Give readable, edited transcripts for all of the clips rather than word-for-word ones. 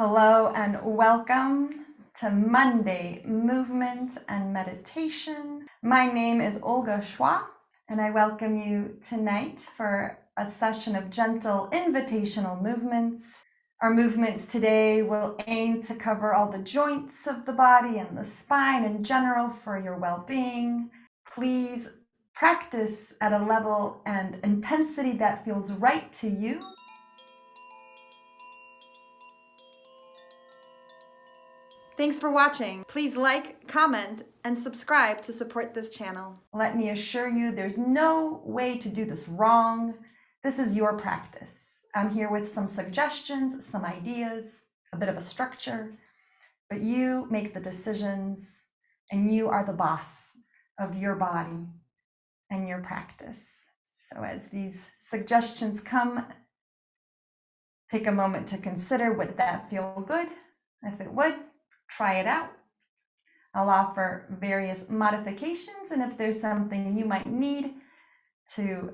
Hello and welcome to Monday Movement and Meditation. My name is Olga Chwa, and I welcome you tonight for a session of gentle invitational movements. Our movements today will aim to cover all the joints of the body and the spine in general for your well-being. Please practice at a level and intensity that feels right to you. Thanks for watching. Please like, comment, and subscribe to support this channel. Let me assure you, there's no way to do this wrong. This is your practice. I'm here with some suggestions, some ideas, a bit of a structure, but you make the decisions and you are the boss of your body and your practice. So as these suggestions come, take a moment to consider, would that feel good? If it would, try it out. I'll offer various modifications, and if there's something you might need to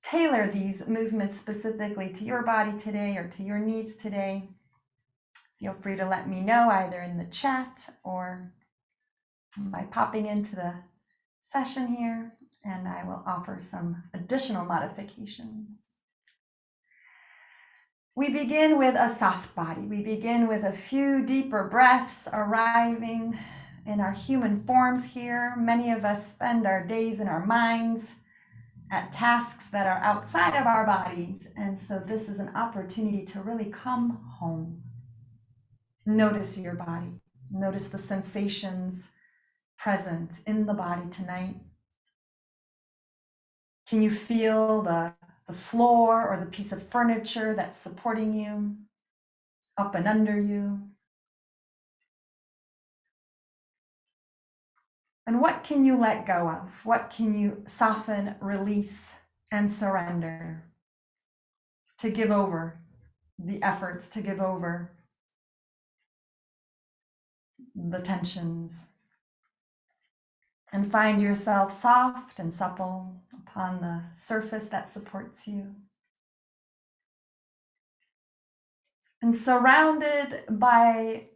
tailor these movements specifically to your body today or to your needs today, feel free to let me know either in the chat or by popping into the session here, and I will offer some additional modifications. We begin with a soft body. We begin with a few deeper breaths arriving in our human forms here. Many of us spend our days in our minds at tasks that are outside of our bodies. And so this is an opportunity to really come home. Notice your body. Notice the sensations present in the body tonight. Can you feel the floor or the piece of furniture that's supporting you, up and under you? And what can you let go of? What can you soften, release, and surrender to give over the efforts, to give over the tensions? And find yourself soft and supple upon the surface that supports you. And surrounded by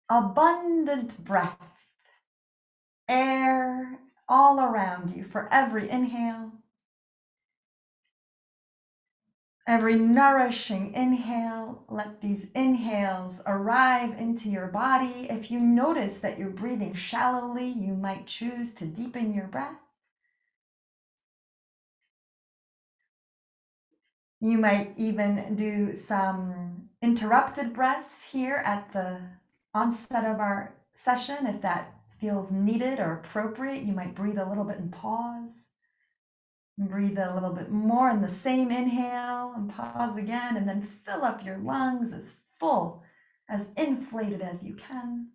abundant breath, air all around you for every inhale, every nourishing inhale. Let these inhales arrive into your body. If you notice that you're breathing shallowly, you might choose to deepen your breath. You might even do some interrupted breaths here at the onset of our session. If that feels needed or appropriate, you might breathe a little bit and pause. Breathe a little bit more in the same inhale and pause again, and then fill up your lungs as full, as inflated as you can.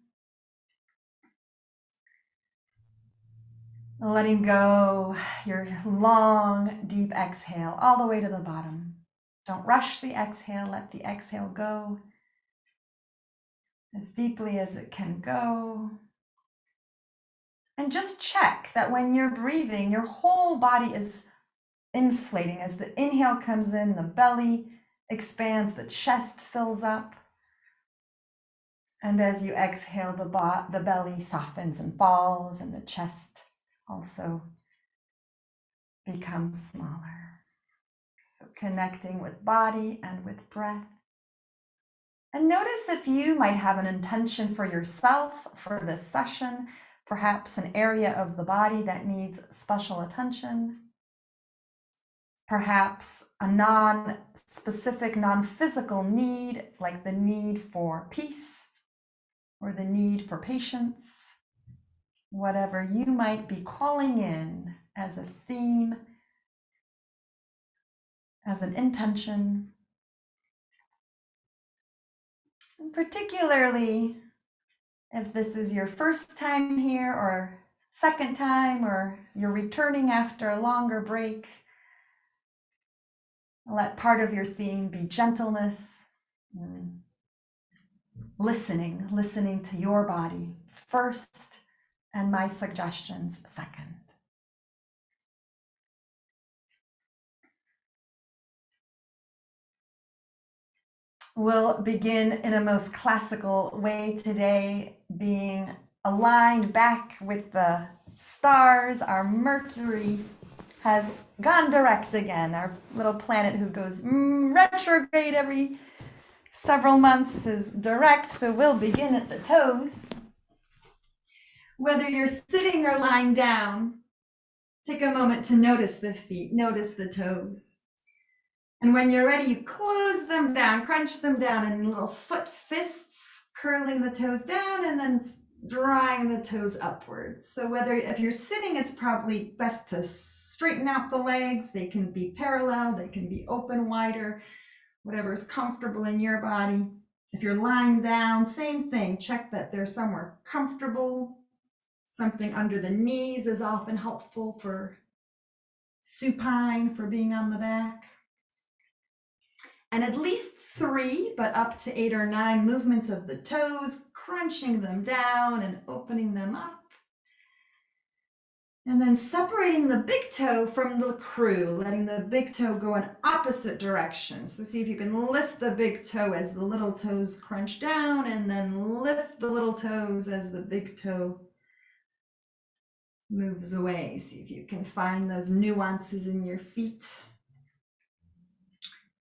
Letting go your long, deep exhale all the way to the bottom. Don't rush the exhale. Let the exhale go as deeply as it can go. And just check that when you're breathing, your whole body is inflating. As the inhale comes in, the belly expands, the chest fills up. And as you exhale, the belly softens and falls, and the chest also becomes smaller. So connecting with body and with breath. And notice if you might have an intention for yourself for this session, perhaps an area of the body that needs special attention. Perhaps a non-specific, non-physical need, like the need for peace or the need for patience. Whatever you might be calling in as a theme, as an intention. And particularly if this is your first time here or second time, or you're returning after a longer break, let part of your theme be gentleness, listening to your body first, and my suggestions second. We'll begin in a most classical way today, being aligned back with the stars. Our Mercury has gone direct again. Our little planet who goes retrograde every several months is direct, so we'll begin at the toes. Whether you're sitting or lying down, take a moment to notice the feet, notice the toes. And when you're ready, you close them down, crunch them down in little foot fists, curling the toes down and then drawing the toes upwards. So if you're sitting, it's probably best to straighten out the legs. They can be parallel, they can be open wider, whatever is comfortable in your body. If you're lying down, same thing. Check that they're somewhere comfortable. Something under the knees is often helpful for supine, for being on the back. And at least 3, but up to 8 or 9 movements of the toes, crunching them down and opening them up. And then separating the big toe from the crew, letting the big toe go in opposite directions. So see if you can lift the big toe as the little toes crunch down, and then lift the little toes as the big toe moves away. See if you can find those nuances in your feet.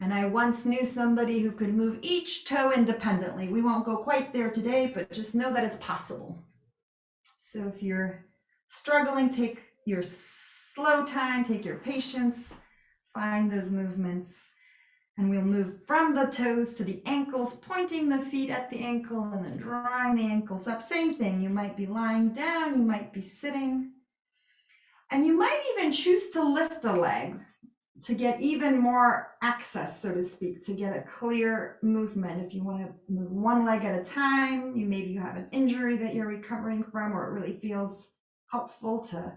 And I once knew somebody who could move each toe independently. We won't go quite there today, but just know that it's possible. So if you're struggling, take your slow time, take your patience, find those movements. And we'll move from the toes to the ankles, pointing the feet at the ankle and then drawing the ankles up. Same thing, you might be lying down, you might be sitting. And you might even choose to lift a leg to get even more access, so to speak, to get a clear movement. If you want to move one leg at a time, maybe you have an injury that you're recovering from, or it really feels helpful to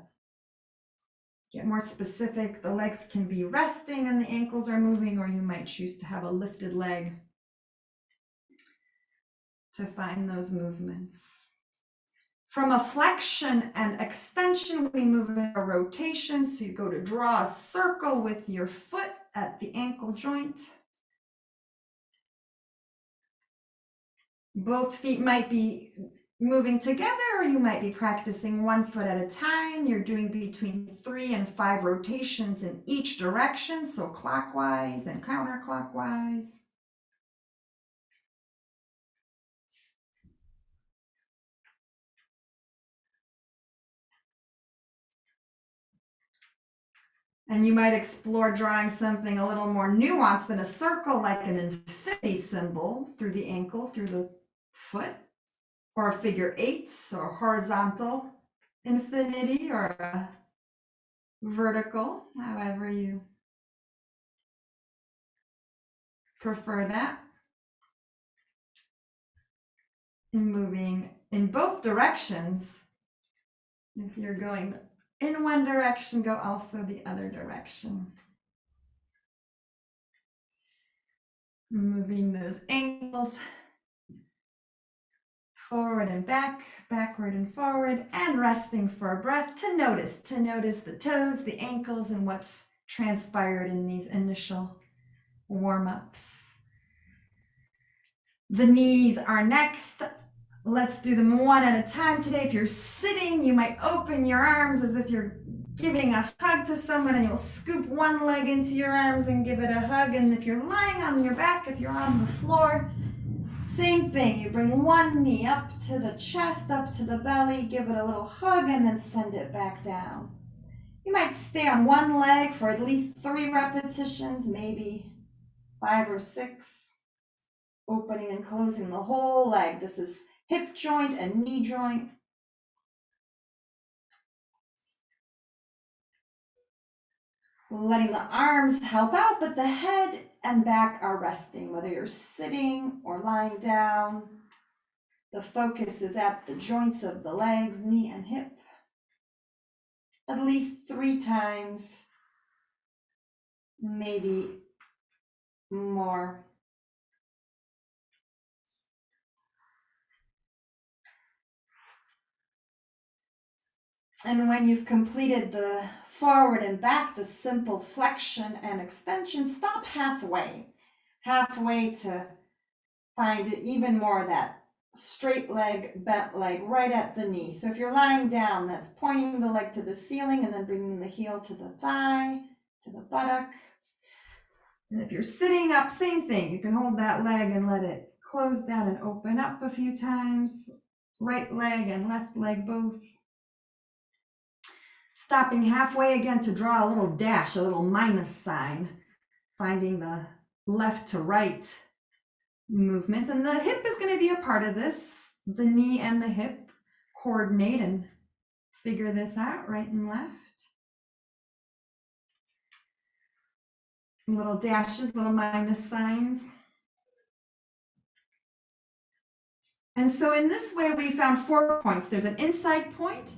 get more specific. The legs can be resting and the ankles are moving, or you might choose to have a lifted leg to find those movements. From a flexion and extension, we move in a rotation. So you go to draw a circle with your foot at the ankle joint. Both feet might be moving together, or you might be practicing one foot at a time. You're doing between 3 and 5 rotations in each direction, so clockwise and counterclockwise. And you might explore drawing something a little more nuanced than a circle, like an infinity symbol through the ankle, through the foot, or a figure 8, or horizontal infinity, or a vertical, however you prefer that. And moving in both directions. If you're going in one direction, go also the other direction. Moving those ankles forward and back, backward and forward, and resting for a breath to notice the toes, the ankles, and what's transpired in these initial warm-ups. The knees are next. Let's do them one at a time today. If you're sitting, you might open your arms as if you're giving a hug to someone, and you'll scoop one leg into your arms and give it a hug. And if you're lying on your back, if you're on the floor, same thing. You bring one knee up to the chest, up to the belly, give it a little hug, and then send it back down. You might stay on one leg for at least 3 repetitions, maybe 5 or 6. Opening and closing the whole leg. This is hip joint and knee joint. Letting the arms help out, but the head and back are resting, whether you're sitting or lying down. The focus is at the joints of the legs, knee and hip. At least 3 times, maybe more. And when you've completed the forward and back, the simple flexion and extension, stop halfway to find it even more that straight leg, bent leg right at the knee. So if you're lying down, that's pointing the leg to the ceiling and then bringing the heel to the thigh, to the buttock. And if you're sitting up, same thing. You can hold that leg and let it close down and open up a few times. Right leg and left leg both. Stopping halfway again to draw a little dash, a little minus sign. Finding the left to right movements. And the hip is going to be a part of this. The knee and the hip coordinate and figure this out, right and left. Little dashes, little minus signs. And so in this way, we found 4 points. There's an inside point,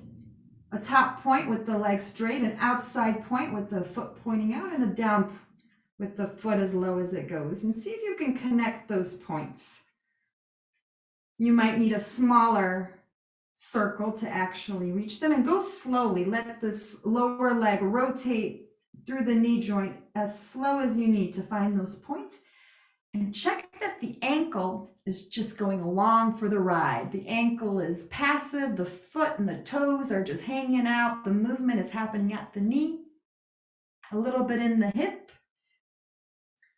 a top point with the leg straight, an outside point with the foot pointing out, and a down with the foot as low as it goes. And see if you can connect those points. You might need a smaller circle to actually reach them, and go slowly. Let this lower leg rotate through the knee joint as slow as you need to find those points. And check that the ankle is just going along for the ride. The ankle is passive, the foot and the toes are just hanging out. The movement is happening at the knee, a little bit in the hip.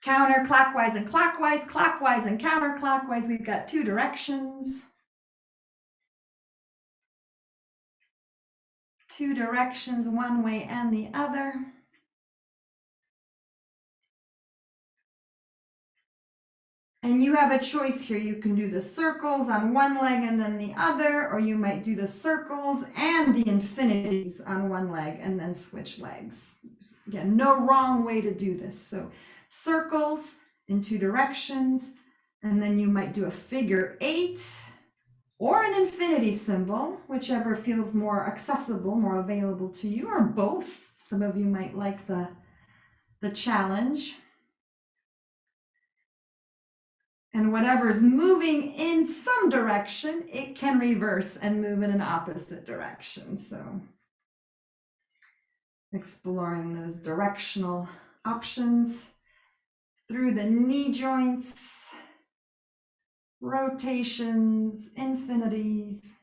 Counterclockwise and clockwise, clockwise and counterclockwise. We've got 2 directions. 2 directions, one way and the other. And you have a choice here. You can do the circles on one leg and then the other, or you might do the circles and the infinities on one leg and then switch legs. Again, no wrong way to do this. So circles in 2 directions, and then you might do a figure 8 or an infinity symbol, whichever feels more accessible, more available to you, or both. Some of you might like the challenge. And whatever's moving in some direction, it can reverse and move in an opposite direction. So exploring those directional options through the knee joints, rotations, infinities.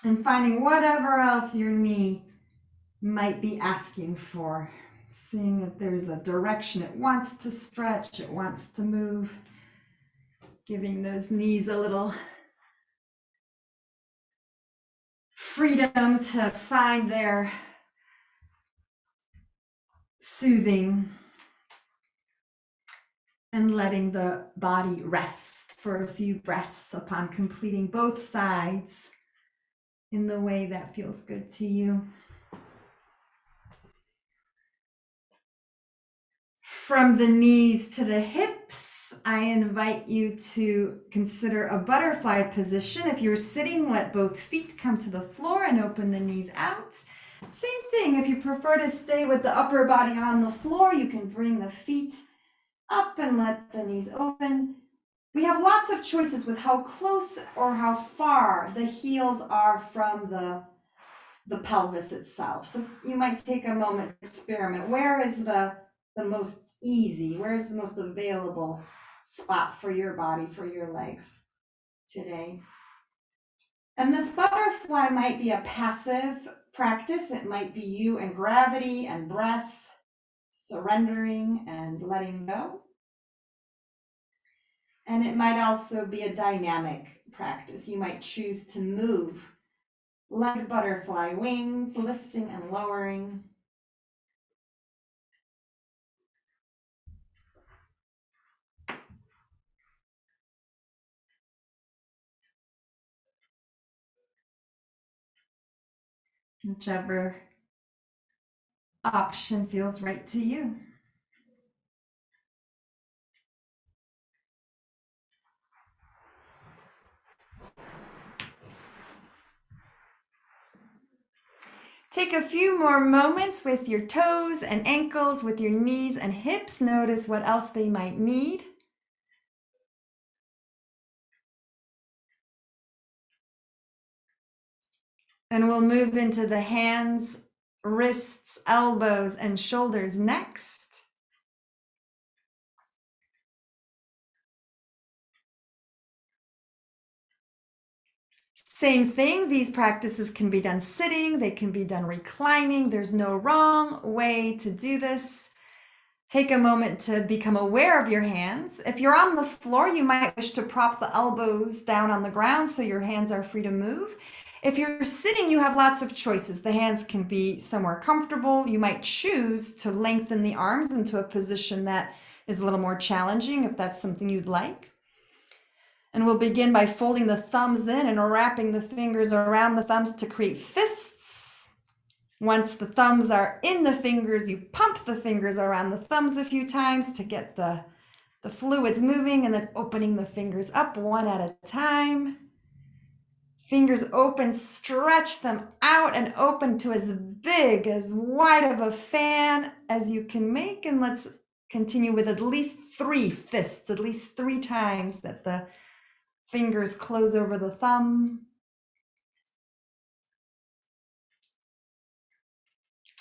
And finding whatever else your knee might be asking for. Seeing that there's a direction it wants to stretch, it wants to move. Giving those knees a little freedom to find their soothing. And letting the body rest for a few breaths upon completing both sides in the way that feels good to you. From the knees to the hips, I invite you to consider a butterfly position. If you're sitting, let both feet come to the floor and open the knees out. Same thing, if you prefer to stay with the upper body on the floor, you can bring the feet up and let the knees open. We have lots of choices with how close or how far the heels are from the pelvis itself. So you might take a moment to experiment. Where is the most easy? Where is the most available spot for your body, for your legs today? And this butterfly might be a passive practice. It might be you and gravity and breath, surrendering and letting go. And it might also be a dynamic practice. You might choose to move like butterfly wings, lifting and lowering. Whichever option feels right to you. Take a few more moments with your toes and ankles, with your knees and hips. Notice what else they might need. And we'll move into the hands, wrists, elbows, and shoulders next. Same thing, these practices can be done sitting, they can be done reclining. There's no wrong way to do this. Take a moment to become aware of your hands. If you're on the floor, you might wish to prop the elbows down on the ground so your hands are free to move. If you're sitting, you have lots of choices. The hands can be somewhere comfortable. You might choose to lengthen the arms into a position that is a little more challenging if that's something you'd like. And we'll begin by folding the thumbs in and wrapping the fingers around the thumbs to create fists. Once the thumbs are in the fingers, you pump the fingers around the thumbs a few times to get the fluids moving, and then opening the fingers up one at a time. Fingers open, stretch them out and open to as big, as wide of a fan as you can make. And let's continue with at least 3 fists, at least 3 times that the fingers close over the thumb.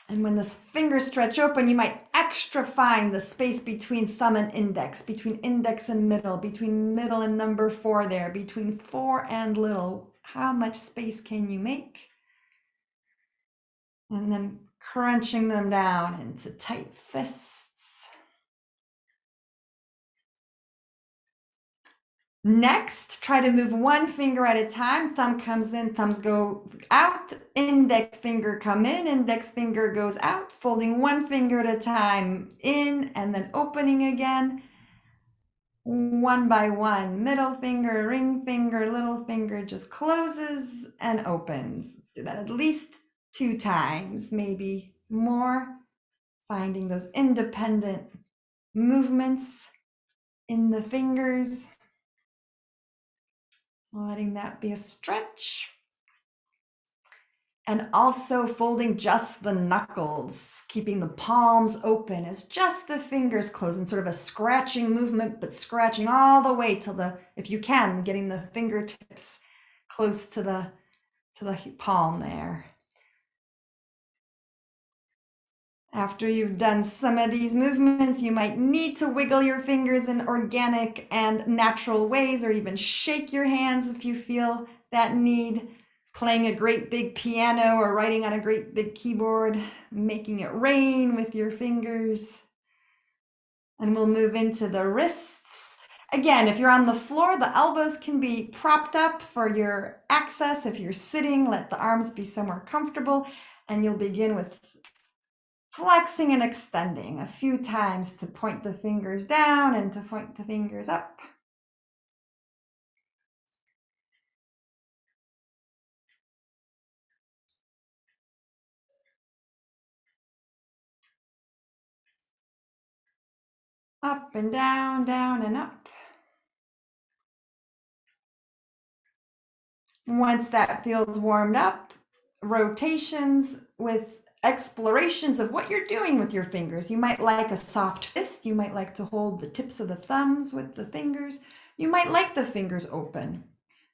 And when the fingers stretch open, you might extra find the space between thumb and index, between index and middle and number 4 there, between 4 and little. How much space can you make? And then crunching them down into tight fists. Next, try to move 1 finger at a time. Thumb comes in, thumbs go out, index finger come in, index finger goes out, folding 1 finger at a time in and then opening again. 1 by 1, middle finger, ring finger, little finger just closes and opens. Let's do that at least 2 times, maybe more. Finding those independent movements in the fingers. Letting that be a stretch. And also folding just the knuckles, keeping the palms open as just the fingers close in sort of a scratching movement, but scratching all the way till if you can, getting the fingertips close to the palm there. After you've done some of these movements, you might need to wiggle your fingers in organic and natural ways, or even shake your hands if you feel that need. Playing a great big piano or writing on a great big keyboard, making it rain with your fingers. And we'll move into the wrists. Again, if you're on the floor, the elbows can be propped up for your access. If you're sitting, let the arms be somewhere comfortable, and you'll begin with flexing and extending a few times to point the fingers down and to point the fingers up. Up and down, down and up. Once that feels warmed up, rotations with explorations of what you're doing with your fingers. You might like a soft fist. You might like to hold the tips of the thumbs with the fingers. You might like the fingers open.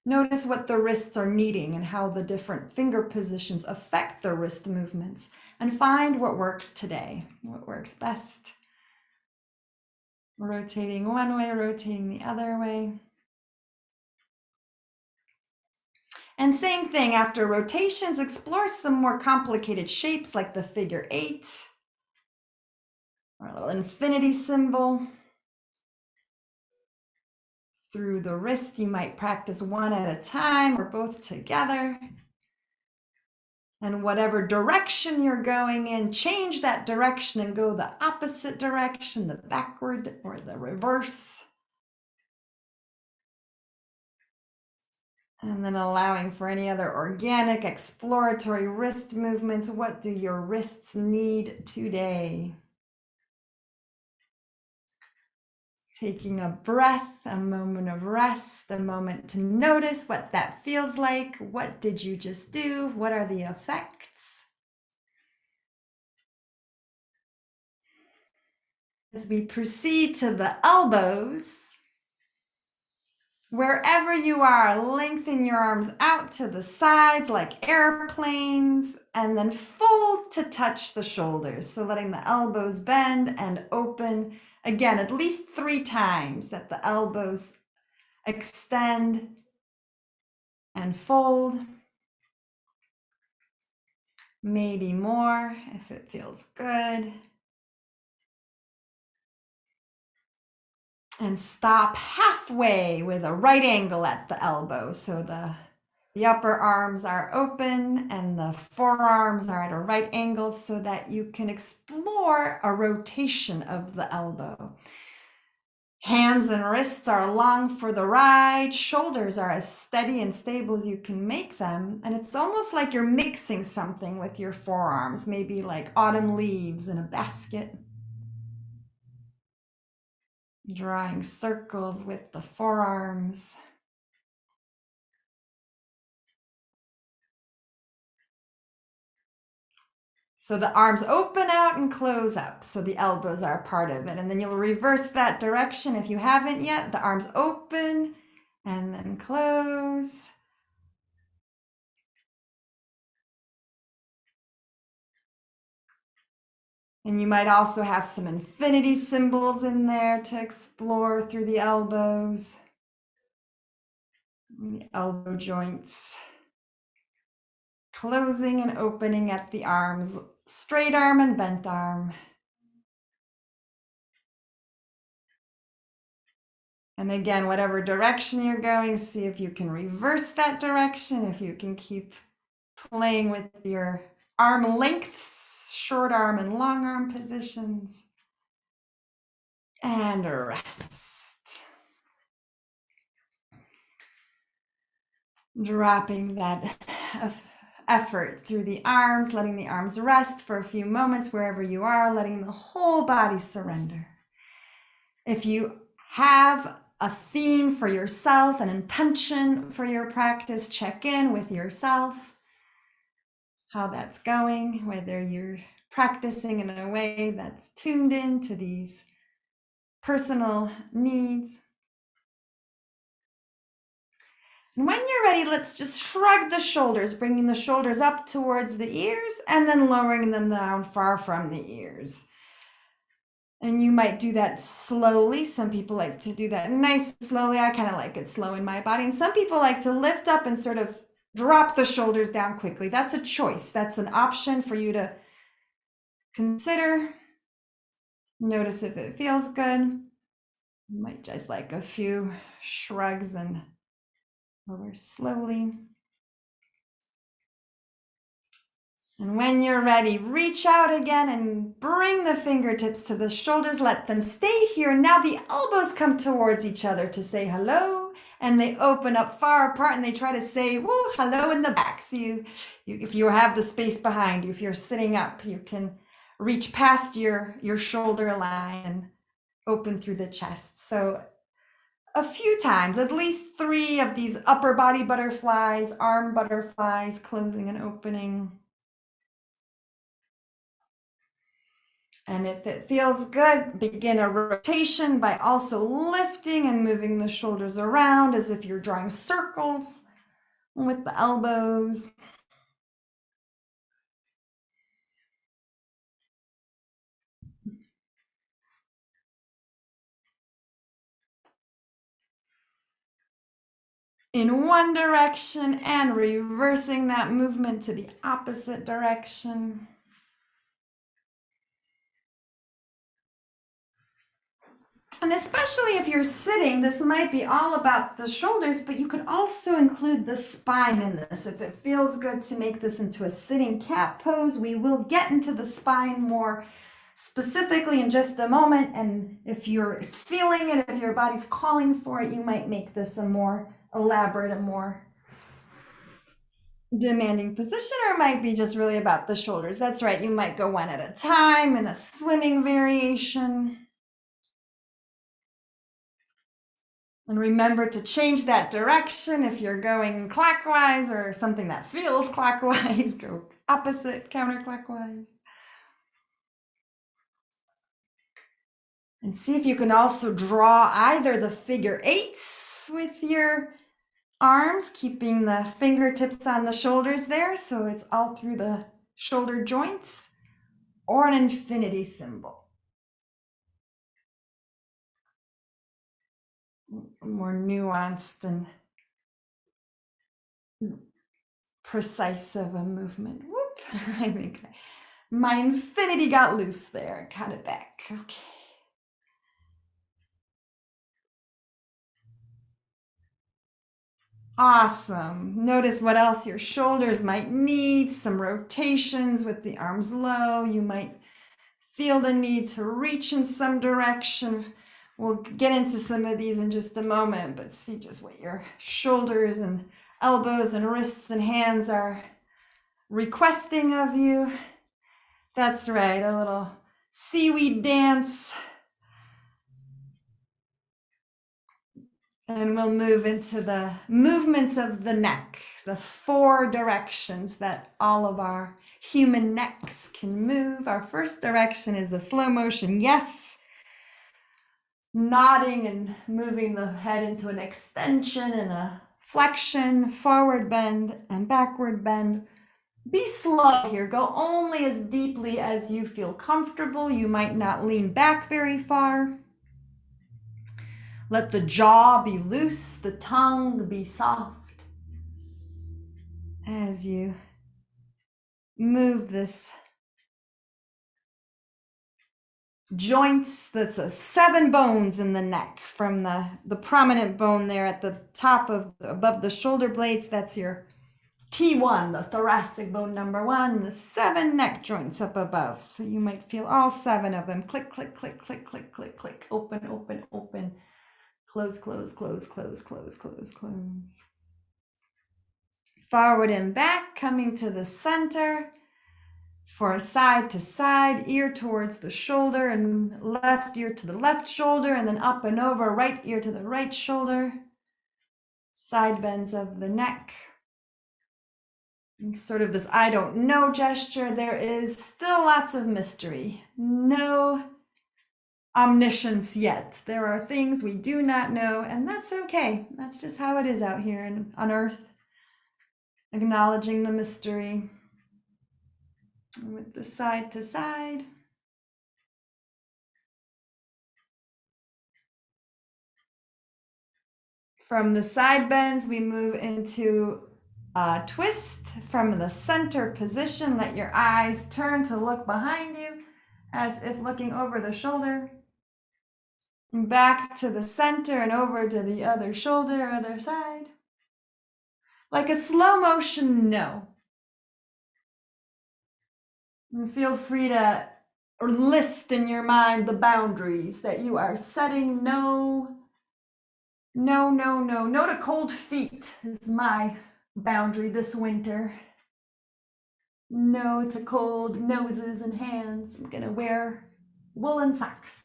Notice what the wrists are needing and how the different finger positions affect the wrist movements, and find what works today, what works best. Rotating one way, rotating the other way. And same thing, after rotations, explore some more complicated shapes like the figure 8 or a little infinity symbol. Through the wrist, you might practice 1 at a time or both together. And whatever direction you're going in, change that direction and go the opposite direction, the backward or the reverse. And then allowing for any other organic exploratory wrist movements. What do your wrists need today? Taking a breath, a moment of rest, a moment to notice what that feels like. What did you just do? What are the effects? As we proceed to the elbows, Wherever you are, lengthen your arms out to the sides like airplanes, and then fold to touch the shoulders. So letting the elbows bend and open. Again, at least 3 times that the elbows extend and fold. Maybe more if it feels good. And stop halfway with a right angle at the elbow. So the upper arms are open and the forearms are at a right angle so that you can explore a rotation of the elbow. Hands and wrists are long for the ride. Shoulders are as steady and stable as you can make them. And it's almost like you're mixing something with your forearms, maybe like autumn leaves in a basket. Drawing circles with the forearms. So the arms open out and close up. So the elbows are part of it. And then you'll reverse that direction if you haven't yet. The arms open and then close. And you might also have some infinity symbols in there to explore through the elbows, the elbow joints. Closing and opening at the arms, straight arm and bent arm. And again, whatever direction you're going, see if you can reverse that direction, if you can keep playing with your arm lengths, short arm and long arm positions. And rest. Dropping that effort through the arms, letting the arms rest for a few moments wherever you are, letting the whole body surrender. If you have a theme for yourself, an intention for your practice, check in with yourself, how that's going, whether you're practicing in a way that's tuned in to these personal needs. And when you're ready, let's just shrug the shoulders, bringing the shoulders up towards the ears and then lowering them down far from the ears. And you might do that slowly. Some people like to do that nice and slowly. I kind of like it slow in my body. And some people like to lift up and sort of drop the shoulders down quickly. That's a choice. That's an option for you to consider. Notice if it feels good. You might just like a few shrugs and lower slowly. And when you're ready, reach out again and bring the fingertips to the shoulders. Let them stay here. Now the elbows come towards each other to say hello. And they open up far apart and they try to say, woo, hello in the back. So if you have the space behind you, if you're sitting up, you can reach past your shoulder line and open through the chest. So a few times, at least 3 of these upper body butterflies, arm butterflies, closing and opening. And if it feels good, begin a rotation by also lifting and moving the shoulders around as if you're drawing circles with the elbows. In one direction and reversing that movement to the opposite direction. And especially if you're sitting, this might be all about the shoulders, but you could also include the spine in this. If it feels good to make this into a sitting cat pose, we will get into the spine more specifically in just a moment. And if you're feeling it, if your body's calling for it, you might make this a more elaborate, a more demanding position, or it might be just really about the shoulders. That's right, you might go one at a time in a swimming variation. And remember to change that direction. If you're going clockwise or something that feels clockwise, go opposite, counterclockwise. And see if you can also draw either the figure 8s with your arms, keeping the fingertips on the shoulders there, so it's all through the shoulder joints, or an infinity symbol. More nuanced and precise of a movement. Whoop. I think my infinity got loose there. Got it back. Okay. Awesome. Notice what else your shoulders might need. Some rotations with the arms low. You might feel the need to reach in some direction. We'll get into some of these in just a moment, but see just what your shoulders and elbows and wrists and hands are requesting of you. That's right, a little seaweed dance. And we'll move into the movements of the neck, the 4 directions that all of our human necks can move. Our first direction is a slow motion yes, nodding and moving the head into an extension and a flexion, forward bend and backward bend. Be slow here. Go only as deeply as you feel comfortable. You might not lean back very far. Let the jaw be loose, the tongue be soft. As you move this joints, that's 7 bones in the neck, from the prominent bone there at the top of above the shoulder blades, that's your T1, the thoracic bone number 1, the 7 neck joints up above. So you might feel all 7 of them. Click, click, click, click, click, click, click. Open, open, open. Close, close, close, close, close, close, close. Forward and back, coming to the center. For side to side, ear towards the shoulder, and left ear to the left shoulder, and then up and over, right ear to the right shoulder. Side bends of the neck. Sort of this I don't know gesture. There is still lots of mystery. No omniscience yet. There are things we do not know, and that's okay. That's just how it is out here on Earth. Acknowledging the mystery. With the side to side. From the side bends, we move into a twist. From the center position, let your eyes turn to look behind you as if looking over the shoulder. Back to the center and over to the other shoulder, other side. Like a slow motion no. And feel free to list in your mind the boundaries that you are setting. No, no, no, no. No to cold feet is my boundary this winter. No to cold noses and hands. I'm gonna wear woolen socks.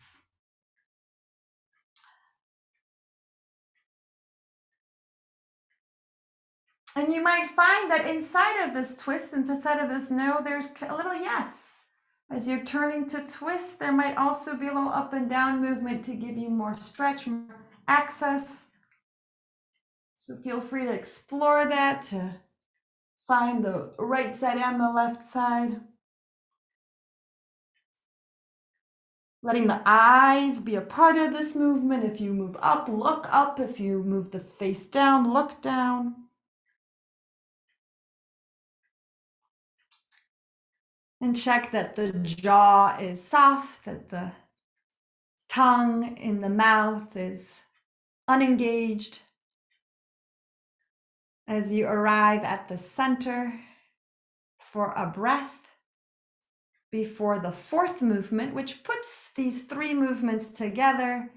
And you might find that inside of this twist, inside of this no, there's a little yes. As you're turning to twist, there might also be a little up and down movement to give you more stretch, more access. So feel free to explore that, to find the right side and the left side. Letting the eyes be a part of this movement. If you move up, look up. If you move the face down, look down. And check that the jaw is soft, that the tongue in the mouth is unengaged. As you arrive at the center for a breath before the 4th movement, which puts these 3 movements together.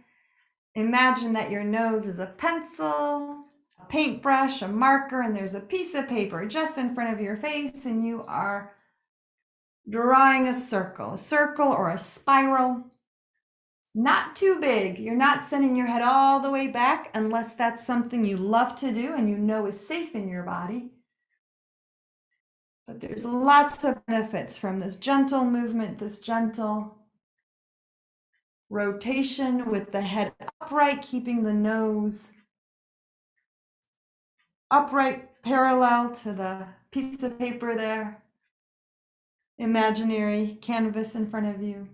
Imagine that your nose is a pencil, a paintbrush, a marker, and there's a piece of paper just in front of your face, and you are drawing a circle or a spiral. Not too big. You're not sending your head all the way back unless that's something you love to do and you know is safe in your body. But there's lots of benefits from this gentle movement, this gentle rotation with the head upright, keeping the nose upright parallel to the piece of paper there. Imaginary canvas in front of you.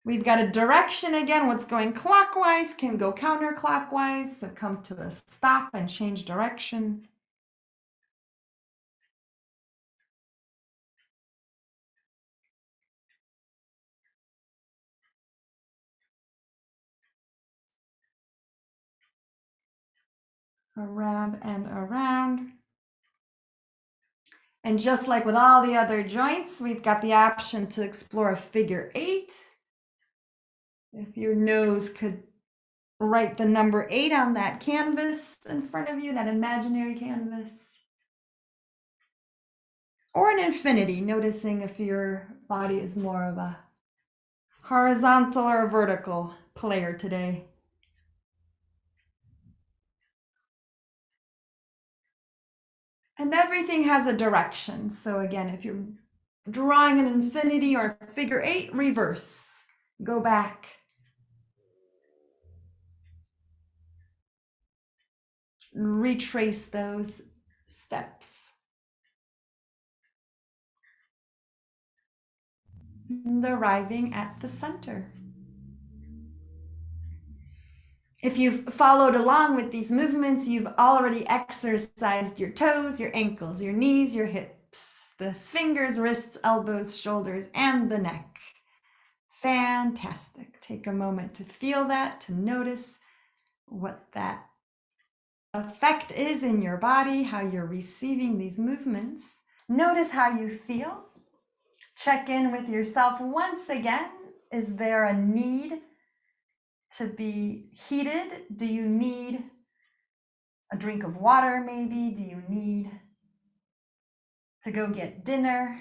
We've got a direction again. What's going clockwise can go counterclockwise. So come to a stop and change direction. Around and around. And just like with all the other joints, we've got the option to explore a figure 8. If your nose could write the number 8 on that canvas in front of you, that imaginary canvas. Or an infinity, noticing if your body is more of a horizontal or a vertical player today. And everything has a direction. So again, if you're drawing an infinity or a figure 8, reverse. Go back. Retrace those steps. And arriving at the center. If you've followed along with these movements, you've already exercised your toes, your ankles, your knees, your hips, the fingers, wrists, elbows, shoulders, and the neck. Fantastic. Take a moment to feel that, to notice what that effect is in your body, how you're receiving these movements. Notice how you feel. Check in with yourself once again. Is there a need to be heated? Do you need a drink of water maybe? Do you need to go get dinner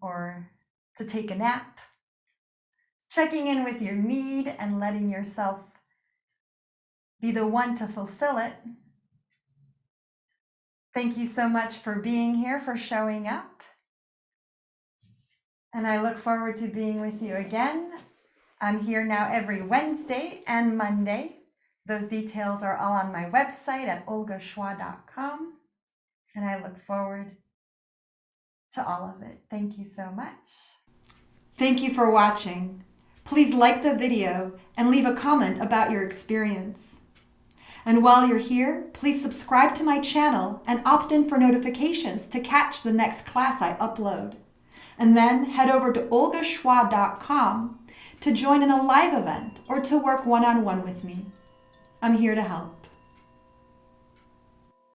or to take a nap? Checking in with your need and letting yourself be the one to fulfill it. Thank you so much for being here, for showing up. And I look forward to being with you again. I'm here now every Wednesday and Monday. Those details are all on my website at olgachwa.com. And I look forward to all of it. Thank you so much. Thank you for watching. Please like the video and leave a comment about your experience. And while you're here, please subscribe to my channel and opt in for notifications to catch the next class I upload. And then head over to olgachwa.com to join in a live event or to work one-on-one with me. I'm here to help.